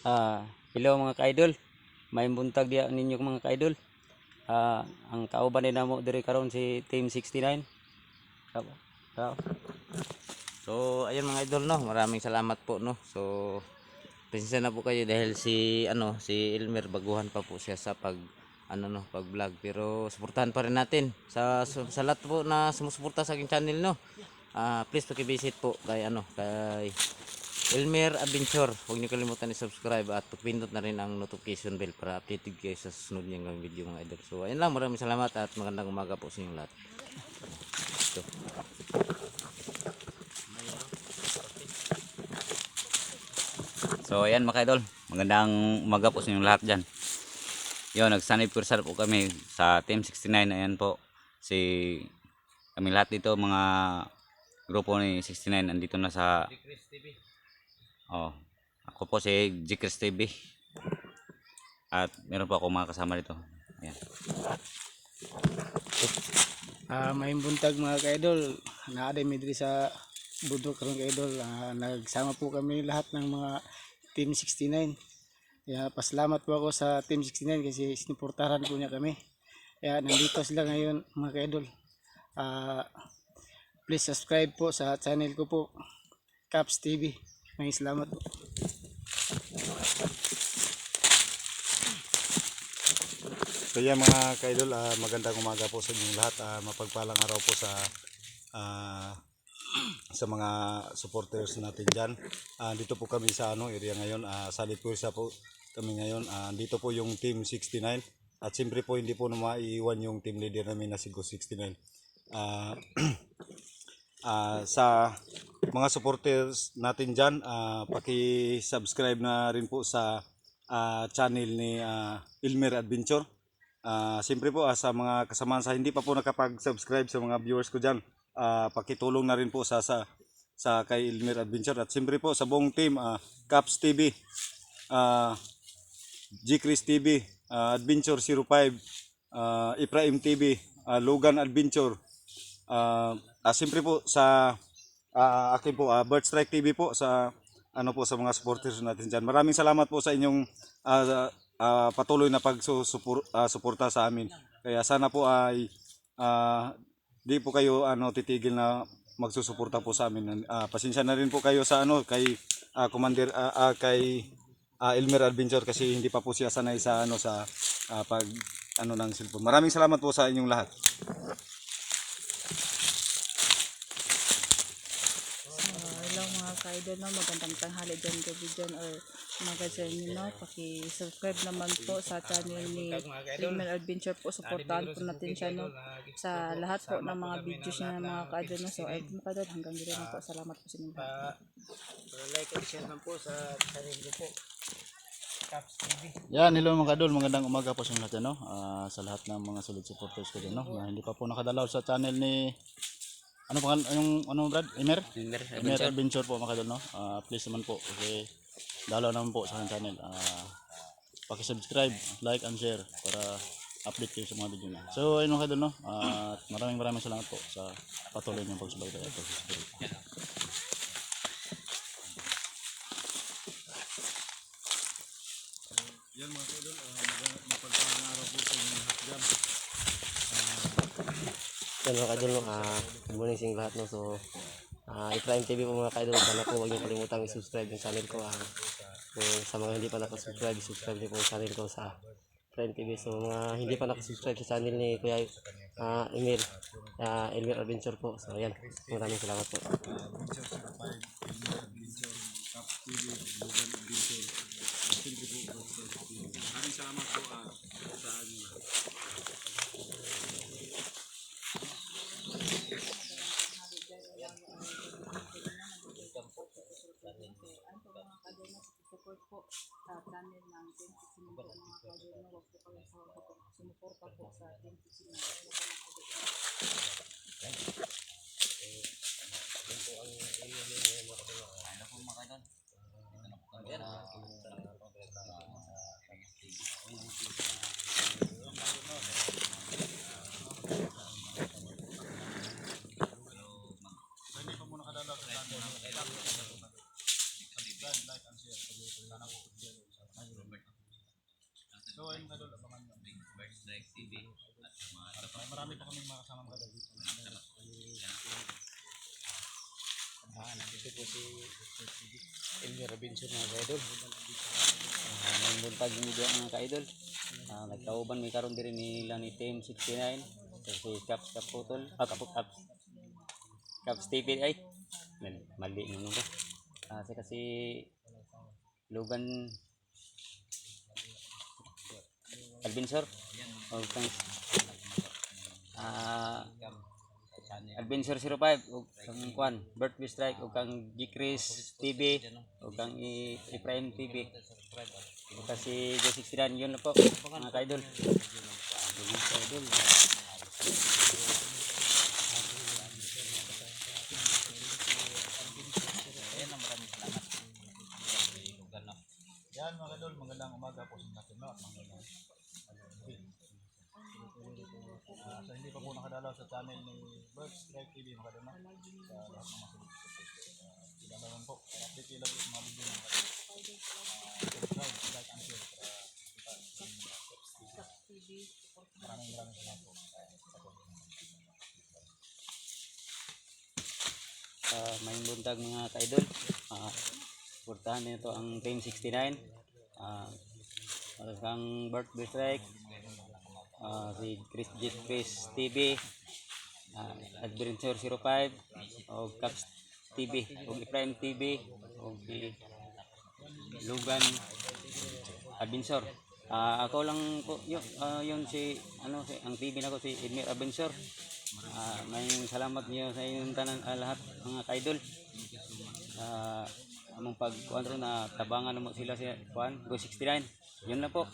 Hello mga ka-idol. May buntag diya ninyo mga ka-idol. Ang kauban din namo diri karon si Team 69. Tama. Tama. So, ayun mga idol no, maraming salamat po no. So, pasensya na po kayo dahil si Elmer baguhan pa po siya sa pag-vlog pero suportahan pa rin natin sa lahat po na sumusuporta sa aking channel no. Please paki-visit po kay Elmer Adventure. Huwag niyo kalimutan i-subscribe at pindot na rin ang notification bell para updated kayo sa susunod niyang video mga idol. So, ayun lang, maraming salamat at magandang umaga po sa inyong lahat. Ito. So ayan mga idol, magandang umaga po sa inyong lahat dyan. Yun, nagsanib kursal po kami sa Team 69. Ayan po, kami lahat dito mga grupo ni 69 nandito na sa ako po si G-Chris TV. At meron po ako mga kasama dito. Ayan. May buntag mga ka-idol, naaday midri sa bundok karon ka-idol. Nagsama po kami lahat ng mga Team 69. Kaya pasalamat po ako sa Team 69 kasi sinuportahan po niya kami. Kaya nandito sila ngayon mga ka-idol. Please subscribe po sa channel ko po, Caps TV. May salamat po. So yan mga ka-idol, magandang umaga po sa inyong lahat. Mapagpalang araw po sa mga supporters natin dyan. Dito po kami sa area ngayon, sa Litpusa po kami ngayon. Dito po yung Team 69 at siyempre po hindi po na maiiwan yung team leader namin na si Go 69. Sa mga supporters natin dyan, paki-subscribe na rin po sa channel ni Elmer Adventure. Siyempre po sa mga kasamahan sa hindi pa po nakapag-subscribe sa mga viewers ko dyan, pakitulong na rin po sa kay Elmer Adventure. At siyempre po sa buong team, Caps TV, G-Chris TV, Adventure 05, Ibrahim TV, Logan Adventure. Siyempre po sa akin po, Bird Strike TV po sa sa mga supporters natin dyan. Maraming salamat po sa inyong patuloy na pagsuporta sa amin. Kaya sana po ay di po kayo titigil na magsusuporta po sa amin. Pasensya na rin po kayo sa kay Commander kay Elmer Adventure kasi hindi pa po siya sanay sa pag ng cellphone. Maraming salamat po sa inyong lahat. Hello mga ka-idol no, magandang tanghali dyan, gabi dyan or umaga dyan no. Paki-subscribe naman po sa channel ni Elmer Adventure po. Supportahan po natin siya no sa lahat po ng mga videos niya mga ka-idol no. So ayun mga ka-idol, hanggang dito na po. Salamat po sa inyo lahat. Like and share naman po sa channel ko po, Caps TV. Yan, hello mga kadol, magandang umaga po sa inyo lahat, sa lahat ng mga solid supporters ko din, na hindi pa po nakadalaw sa channel ni Brad? Emer Adventure po mga kadol, please naman po, kasi dalaw naman po sa aking channel. Paki-subscribe, like and share para update kayo sa mga video niya. So ayun mga kadol, maraming salamat po sa patuloy niyong pagsubaybay at pagsusuporta. Yan mga kadol, mapagpalang araw po sa inyong lahat dyan. Yan mga kaidol no, good morning sa lahat no. So Ibrahim TV po mga kaidol, sana po huwag niyo kalimutang i-subscribe yung channel ko. Kung sa mga hindi pa nakasubscribe, i-subscribe niyo po yung channel ko sa Ibrahim TV. So mga hindi pa nakasubscribe sa channel ni Kuya Elmer Adventure po. So yan, maraming salamat po. Maraming salamat po sa inyo. Support po sa channel ng Team 69 po mga ka-idol no. Huwag po kayo sumuporta po sa Team 69 Ayan po mga idol. marami pa kaming makasama mga idol dito. Nandito po si Elmer Robinson mga ka-idol. May buntag mo dyan mga ka-idol. Nagkauban may karon din nila ni Team 69. Si Caps Kaputol. Caps TV ay. Mali nyo ko. Kasi Logan Adventure. O kang Adventure 05 o kang Kwan Birthday Strike o kang G-Chris TV o kang Ephraim TV o kasi G69 yun na po mga ka-idol. Mga ka-idol. Yan mga idol, magandang umaga po sa natin no? Magandang sa hindi pa po nakadalaw sa channel ni Birds Strike TV mga idol no? Sa lahat ng mga sila naman po para update nila sa mga video ng subscribe, like and share para maraming salamat po. May buntag mga ka-idol. Suportahan nito ang Team 69. Kang Birthday Strike, si Chris TV, Adventure 05, o Caps TV, o Ephraim TV, o si Logan Adventure. Ako lang po yun si ang TV na ko si Elmer Adventure. May salamat niyo sa inyong tanan lahat mga ka-idol. Among pagkuan ron na tabangan mo sila sa kuan Go 69. Yun na po.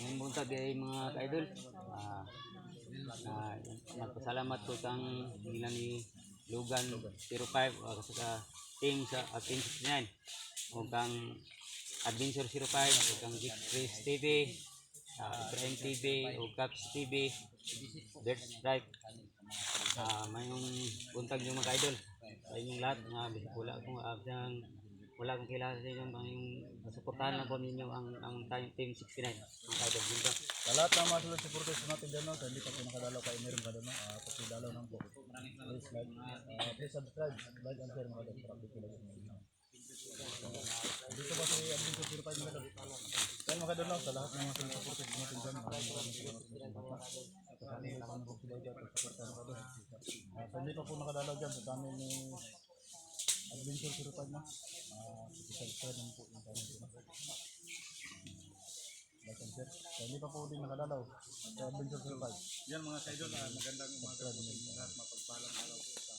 May buntag ay mga ka-idol. Nagpasalamat ko kang nila ni Logan 05 kasi sa Team 69 o kang Adventure 05 o kang Chris TV, Ephraim TV o Caps TV, Birds Strike. Mayong buntag yung mga ka-idol sa inyong lahat. Wala akong kilala sa inyo, suportahan lang po ninyo ang Team 69 ang ka-idol dito. Sa lahat ng mga sulod supporters natin dyan, no? Hindi pa po nakadalaw kay Emer mga idol, no? Pasidalaw lang po. Please like, please subscribe, like and share mga idol para update nila sa mga video. Dito ba si Adventure 05 mga idol? Yan mga idol, no? Sa lahat ng mga sulod supporters natin dyan, maraming salamat po. Sa kanil lang po sila dyan, supportan mga idol. Sa hindi pa po nakadalaw dyan, sa channel ni Adventure 05 na. Subscribe lang po yung channel ko. Like and share. So, hindi pa po din nakadalaw sa Adventure 05. Yan mga kaidol, magandang umaga po sa inyo lahat. Mapagpalang araw po sa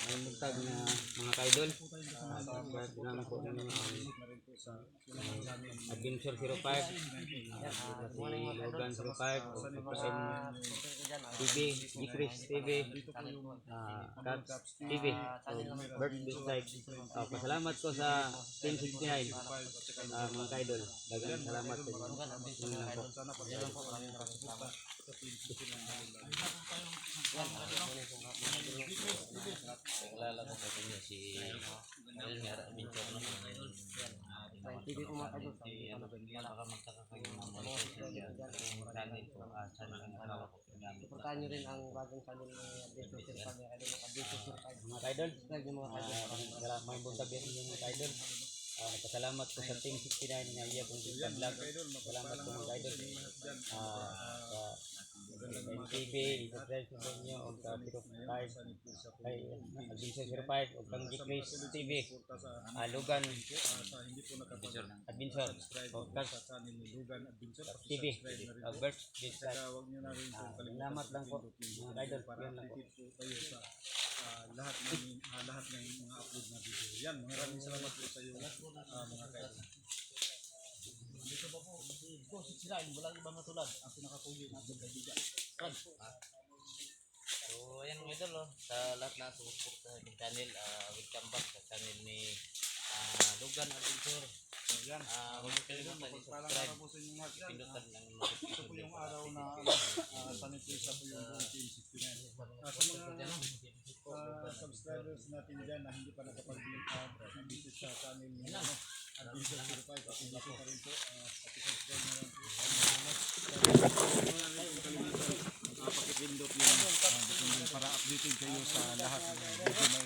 May buntag na mga ka-idol. Salamat po ninyo ang Adventure 05, si Logan 05, o Ephraim TV, G-Chris TV, Caps TV, Birthday Strike. Pasalamat ko sa Team 69 mga ka-idol. Dagang salamat sa inyo. Kilala ko sa inyo si Elmer Adventure no? TV po mga ka-idol. Baka magtaka kayo ng monetization dyan. Channel ko, channel ang hawak ko gamit. Suportahan nyo rin ang bagong channel ng Adventure 05 mga ka-idol. Adventure 05. Mga ka-idol, Subscribe nyo mga ka-idol. may buntag din yung mga ka-idol. Nagpasalamat ko sa Team 69 na iya kong vlog. Salamat po mga ka-idol. Sa TV, i-subscribe ko ninyo o sa 05 ay Adventure 05 o kang G-Chris TV, Logan Adventure o Caps TV, Bert Strike. Salamat lang po mga ka-idol. Yan lang po. lahat ng mga upload na video. Yan, maraming salamat po sa iyo mga kaidol. Dito pa po, ito si Sirain, walang ibang matulad ang pinakapugi natin kaibigan. ayan mga idol, sa lahat na sumusuporta sa aking channel, welcome back sa channel ni Logan Adventure. Huwag niyo kalimutan i-subscribe, pindutan ng notification bell para subscribers natin dyan na hindi pa nakapag-visit sa channel ni Adventure 05, pakibisi pa rin po, pakisubscribe na lang po. Pakipindot yung para updated kayo sa lahat ng video na